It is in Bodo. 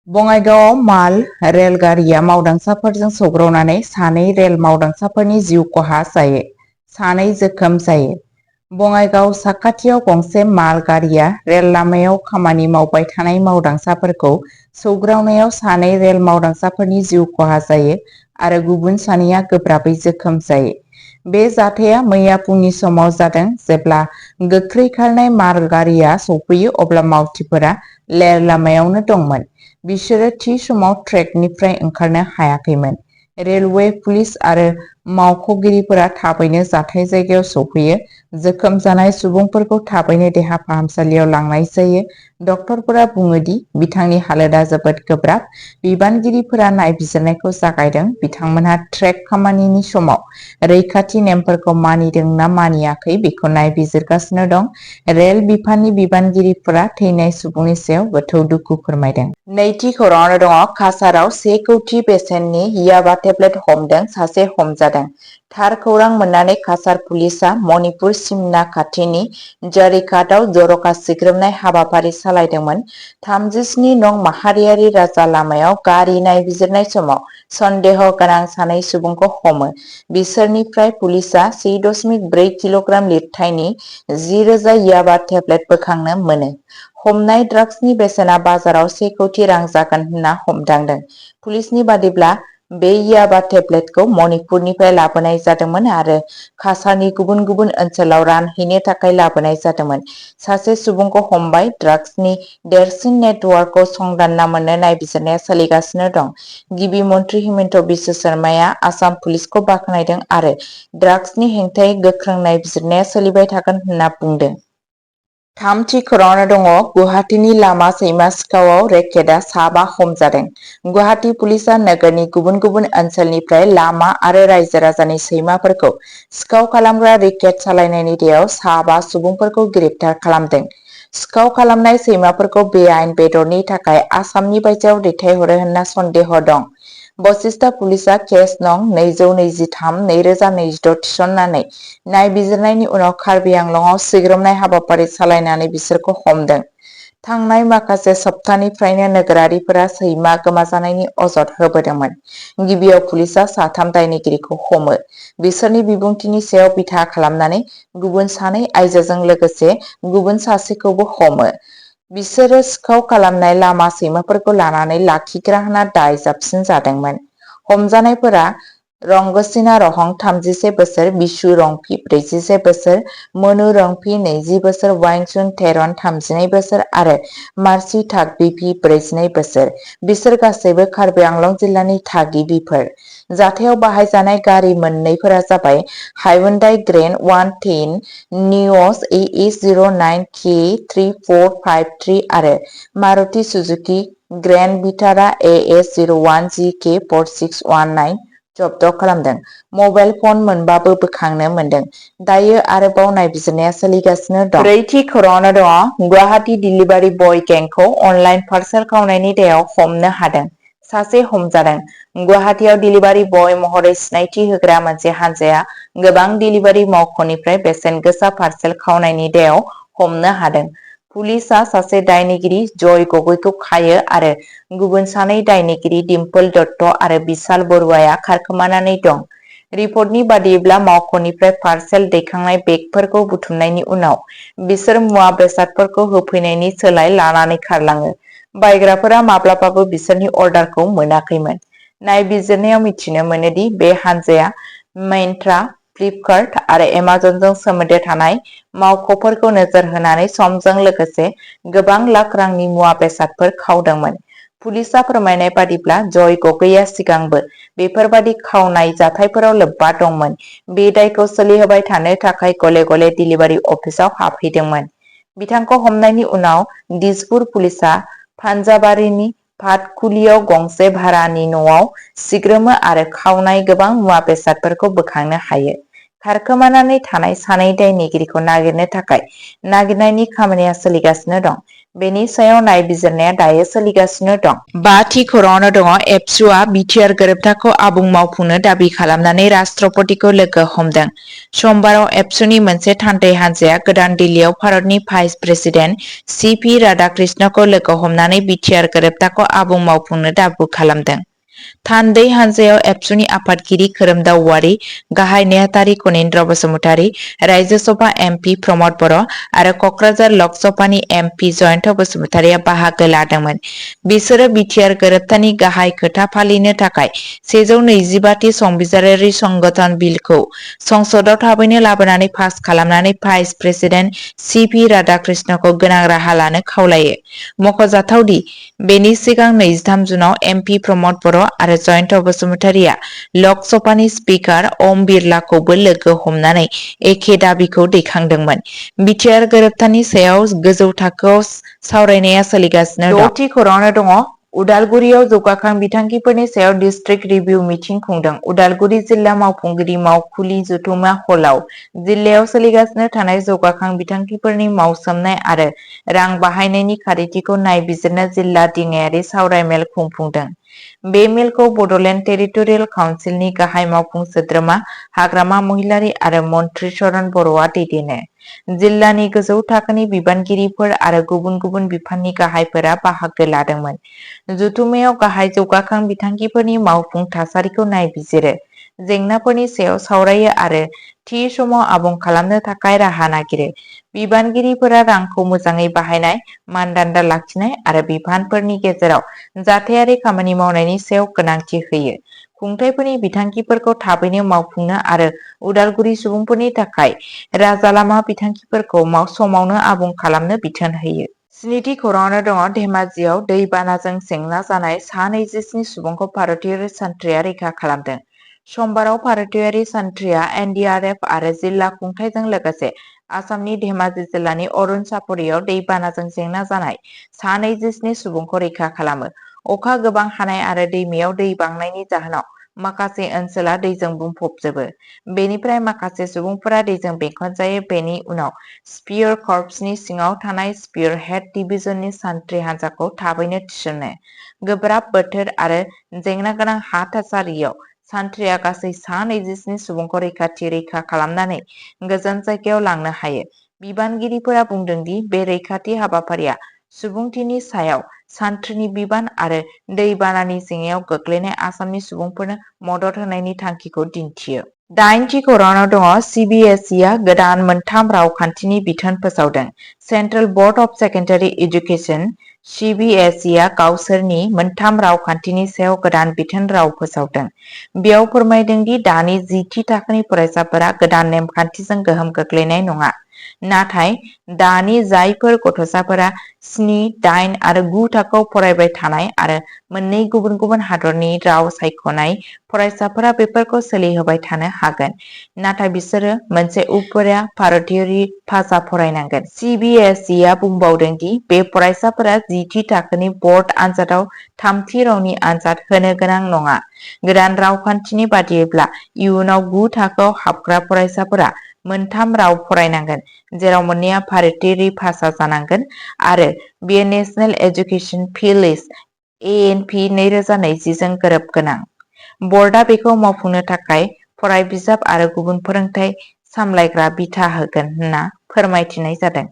बङाइगावआव माल रेलगारिया मावदांसाफोरजों सौग्रावनानै सानै रेल मावदांसाफोरनि जिउ खहा जायो, सानै जोखोम जायो। बङाइगाव साखाथियाव गंसे माल गारिया रेल लामायाव खामानि मावबाय थानाय मावदांसाफोरखौ सौग्रावनायाव सानै रेल मावदांसाफोरनि जिउ खहा जायो आरो गुबुन सानैया गोब्राबै जोखोम जायो। बे जाथाया मैया फुंनि समाव जादों। जेब्ला गोख्रै खारनाय माल गारिया सौफैयो अब्ला मावथिफोरा रेल लामायावनो दंमोन। बिसोरो थि समाव ट्रेकनिफ्राय ओंखारनो हायाखैमोन। रेलवे पुलिस आरो मावख'गिरिफोरा थाबैनो जाथाय जायगायाव सौफैयो। जोखोम जानाय सुबुंफोरखौ थाबैनो देहा फाहामसालियाव लांनाय जायो। डक्टरफोरा बुङो दि बिथांनि हालोदा जोबोद गोब्राब। बिबानगिरिफोरा नायबिजिरनायखौ जागायदों। बिथांमोनहा ट्रेक खामानिनि समाव रैखाथि नेमफोरखौ मानिदों ना मानियाखै बेखौ नायबिजिरगासिनो दं। रेल बिफाननि बिबानगिरिफोरा थैनाय सुबुंनि सायाव गोथौ दुखु फोरमायदों। नैथि खौराङाव दङ। काछाराव 1 कौटि बेसेननि याबा टेब्लेट हमदों, सासे हमजादों। थार खौरां मोननानै काछार पुलिसआ मणिपुर सिमना खाथिनि जरिघाटआव जर'खा सिग्रोमनाय हाबाफारि सालायदोंमोन। 37 नं माहारियारि राजा लामायाव गारि नायबिजिरनाय समाव सन्देह गोनां सानै सुबुंखौ हमो। बिसोरनिफ्राय पुलिसआ 1.4 किल'ग्राम लिरथायनि 10,000 याबा टेब्लेट बोखांनो मोनो। हमनाय ड्राग्सनि बेसेना बाजाराव 1 कौटि रां जागोन होनना हमदांदों। पुलिसनि बादिब्ला बे याबा टेब्लेटखौ मणिपुरनिफ्राय लाबोनाय जादोंमोन आरो काछारनि गुबुन गुबुन ओनसोलाव रानहैनो थाखाय लाबोनाय जादोंमोन। सासे सुबुंखौ हमबाय। ड्राग्सनि देरसिन नेटवर्कखौ संदानना मोननो नायबिजिरनाया सोलिगासिनो दं। गिबि मन्थ्रि हिमन्त बिश्व शर्माया आसाम पुलिसखौ बाख्नायदों आरो ड्राग्सनि हेंथायै गोख्रों नायबिजिरनाया सोलिबाय थागोन होनना बुंदों। थामथि खौराङाव दङ। गुवाहाटीनि लामा सैमा सिखावआव रेकेटआ 7 हमजादों। गुवाहाटी पुलिसआ नोगोरनि गुबुन गुबुन ओनसोलनिफ्राय लामा आरो रायजो राजानि सैमाफोरखौ सिखाव खालामग्रा रेकेट सालायनायनि दायाव 7 सुबुंफोरखौ गिरेप्तार खालामदों। सिखाव खालामनाय सैमाफोरखौ बेआइन बेदरनि थाखाय आसामनि बायजोआव दैथायहरो होनना सन्देह दं। बशिष्ठ पुलिसआ केस नं 223/2026 थिसननानै नायबिजिरनायनि उनाव कार्बि आंलंआव सिग्रोमनाय हाबाफारि सालायनानै बिसोरखौ हमदों। थांनाय माखासे सप्तानिफ्रायनो नोगोरारिफोरा सैमा गोमाजानायनि अजद होबोदोंमोन। गिबियाव पुलिसआ 3 दायनिगिरिखौ हमो। बिसोरनि बिबुंथिनि सायाव बिथा खालामनानै गुबुन 2 आइजोजों लोगोसे गुबुन सासेखौबो हमो। बिसोरो सिखाव खालामनाय लामा सैमाफोरखौ लानानै लाखिग्रा होनना दाय जाबसिनजादोंमोन। हमजानायफोरा रंगसिना रहं 31 बोसोर, बिशु रंफि 41 बोसोर, मनु रंफि 20 बोसोर, वाइंचुन थेरन 32 बोसोर आरो मार्सि थागबिभि 42 बोसोर। बिसोर गासैबो कार्बि आंलं जिल्लानि थागिबिफोर। जाथायाव बाहायजानाय गारि मोननैफोरा जाबाय हायुन्डाइ ग्रेन्ड 110 नियस AE09K3453 आरो Maruti Suzuki Grand Vitara AS01GK4619 जब्द खालामदों। मबाइल फन मोनबाबो बोखांनो मोन्दों। दायो आरोबाव नायबिजिरनाया सोलिगासिनो दं। ब्रैथि खौराङाव दङ। गुवाहाटी डिलिभारि बय गेंखौ अनलाइन पार्सेल खावनायनि दायाव हमनो हादों, सासे हमजादों। गुवाहाटीआव डिलिभारि बय महरै सिनायथि होग्रा मोनसे हानजाया गोबां डिलिभारि मावख'निफ्राय बेसेन गोसा पार्सेल खावनायनि दायाव हमनो हादों। पुलिसआ सासे दायनिगिरि जय गगৈखौ खायो आरो गुबुन 2 दायनिगिरि डिम्पल दत्त आरो बिशाल बरुवाया खारखोमानानै दं। रिपर्टनि बादिब्ला मावख'निफ्राय पार्सेल दैखांनाय बेगफोरखौ बुथुमनायनि उनाव बिसोर मुवा बेसादफोरखौ होफैनायनि सोलाय लानानै खारलाङो। बायग्राफोरा माब्लाबाबो बिसोरनि अर्डारखौ मोनाखैमोन। नायबिजिरनायाव मिथिनो मोनो दि बे हानजाया मिन्त्रा, फ्लिपकार्ट आरो एमाजनजों सोमोन्दो थानाय मावख'फोरखौ नोजोर होनानै समजों लोगोसे गोबां लाख रांनि मुवा बेसादफोर खावदोंमोन। पुलिसआ फोरमायनाय बादिब्ला जय गगैआ सिगांबो बेफोरबादि खावनाय जाथायफोराव लोब्बा दंमोन। बे दायखौ सोलिहोबाय थानो थाखाय गले गले डिलिभारि अफिसाव हाबहैदोंमोन। बिथांखौ हमनायनि उनाव दिसपुर पुलिसआ पान्जाबारिनि भातकुलियाव गंसे भारानि न'आव सिग्रोमो आरो खावनाय गोबां मुवा बेसादफोरखौ बोखांनो हायो। खारखोमानानै थानाय 2 दायनिगिरिखौ नागिरनो थाखाय नागिरनायनि खामानिया सोलिगासिनो दं। बेनि सायाव नायबिजिरनाया दायो सोलिगासिनो दं। 5थि खौराङावनो दङ एबसुआ बिटिआर गोरोबथाखौ आबुं मावफुंनो दाबि खालामनानै राष्ट्रपतिखौ लोगो हमदों। समबाराव एबसुनि मोनसे थान्दै हान्जाया गोदान दिल्लीयाव भारतनि भाइस प्रेसिडेन्ट सिपि राधाकृष्णनखौ लोगो हमनानै बिटिआर गोरोबथाखौ आबुं मावफुंनो दाबि खालामदों। थान्दै हान्जायाव एबसुनि आफादगिरि खोरोमदाव औवारी, गाहाय नेहाथारि कनिन्द्र बसुमतारी, रायजोसभा एमपि प्रमद बर' आरो कक्राझार लकसभानि एमपि जयन्त बसुमतारीया बाहागो लादोंमोन। बिसोरो बिटिआर गोरोबथानि गाहाय खोथा फालिनो थाखाय 125थि संबिजिरारि संशोधन बिलखौ संसदआव थाबैनो लाबोनानै पास खालामनानै भाइस प्रेसिडेन्ट सिपि राधाकृष्णनखौ गोनां राहा लानो खावलायो। मख'जाथावदि बेनि सिगां 23 जुनाव एमपि प्रमद बर' आरो जयन्त बसुमतारीया लकसभानि स्पिकार ओम बिरलाखौबो लोगो हमनानै एखे दाबिखौ दैखांदोंमोन। बिटिआर गोरोबथानि सायाव गोजौ थाखोआव सावरायनाया सोलिगासिनो दं। 6थि खौराङावनो दङ उदालगुरियाव जौगाखां बिथांखिफोरनि सायाव डिस्ट्रिक्ट रिभिउ मिटिं खुंदों। उदालगुरि जिल्ला मावफुंगिरि मावखुलि जथुम्मा हलाव जिल्लायाव सोलिगासिनो थानाय जौगाखां बिथांखिफोरनि मावसोमनाय आरो रां बाहायनायनि खारिथिखौ नायबिजिरनो जिल्ला दिङायारि सावरायमेल खुंफुंदों। बे मेलखौ बड'लेण्ड टेरिटरियेल काउन्सिलनि गाहाय मावफुं सोद्रोमा हाग्रामा महिलारी आरो मन्थ्रि चरण बर'आ दैदेनो। जिल्लानि गोजौ थाखोनि बिबानगिरिफोर आरो गुबुन गुबुन बिफाननि गाहायफोरा बाहागो लादोंमोन। जथुम्मायाव गाहाय जौगाखां बिथांखिफोरनि मावफुं थासारिखौ नायबिजिरो, जेंनाफोरनि सायाव सावरायो आरो थि समाव आबुं खालामनो थाखाय राहा नागिरो। बिबानगिरिफोरा रांखौ मोजाङै बाहायनाय, मानदान्दा लाखिनाय आरो बिफानफोरनि गेजेराव जाथायारि खामानि मावनायनि सायाव गोनांथि होयो। खुंथायफोरनि बिथांखिफोरखौ थाबैनो मावफुंनो आरो उदालगुरि सुबुंफोरनि थाखाय राजालामा बिथांखिफोरखौ समावनो आबुं खालामनो बिथोन होयो। 7थि खौराङावनो दङ धेमाजियाव दै बानाजों जेंना जानाय सा 27 सुबुंखौ भारतीयारि सान्थ्रिया रैखा खालामदों। समबाराव भारतीयारि सान्थ्रिया एनडिआरएफ आरो जिल्ला खुंथायजों लोगोसे आसामनि धेमाजि जिल्लानि अरुण सापरियाव दै बानाजों जेंना जानाय सा 27 सुबुंखौ रैखा खालामो। अखा गोबां हानाय आरो दैमायाव दै बांनायनि जाहोनाव माखासे ओनसोला दैजों बुंफबजोबो। बेनिफ्राय माखासे सुबुंफोरा दैजों बेंखनजायो। बेनि उनाव स्पियर कर्प्सनि सिङाव थानाय स्पियर हेड डिभिजननि सान्थ्रि हान्जाखौ थाबैनो थिसनो। गोब्राब बोथोर आरो जेंनागोनां हा थासारियाव सान्थ्रिया गासै सा 27 सुबुंखौ रैखा खालामनानै गोजान जायगायाव लांनो हायो। बिबानगिरिफोरा बुंदों दि बे रैखाथि हाबाफारिया सुबुंथिनि सायाव सान्थ्रिनि बिबान आरो दै बानानि जेंनायाव गोग्लैनाय आसामनि सुबुंफोरनो मदद होनायनि थांखिखौ दिन्थियो। 8थि खौराङाव दङ सिबिएसइआ गोदान मोनथाम रावखान्थिनि बिथोन फोसावदों। Central board of secondary education (सिबिएसइआ) गावसोरनि मोनथाम रावखान्थिनि सायाव गोदान बिथोन राव फोसावदों। बेयाव फोरमायदों दि दानि 10थि थाखोनि फरायसाफोरा गोदान नेमखान्थिजों गोहोम गोग्लैनाय नङा, नाथाय दानि जायफोर गथ'साफोरा 7, 8 आरो 9 थाखोआव फरायबाय थानाय आरो मोननै गुबुन गुबुन हादरनि राव सायख'नाय फरायसाफोरा बेफोरखौ सोलिहोबाय थानो हागोन, नाथाय बिसोरो मोनसे उफेरा भारतीयारि भाषा फरायनांगोन। सिबिएसइआ बुंबावदों दि बे फरायसाफोरा 10थि थाखोनि बर्ड आनजादाव थामथि रावनि आनजाद होनो गोनां नङा। गोदान रावखान्थिनि बादियैब्ला इयुनाव 9 थाखोआव हाबग्रा फरायसाफोरा मोनथाम राव फरायनांगोन, जेराव मोननैया भारतीयारि भाषा जानांगोन आरो बेयो नेशनेल एजुकेशन पलिसि (एएनपि) 2020 जों गोरोबगोनां। बर्डआ बेखौ मावफुंनो थाखाय फरायबिजाब आरो गुबुन फोरोंथाय सामलायग्रा बिथा होगोन होनना फोरमायथिनाय जादों।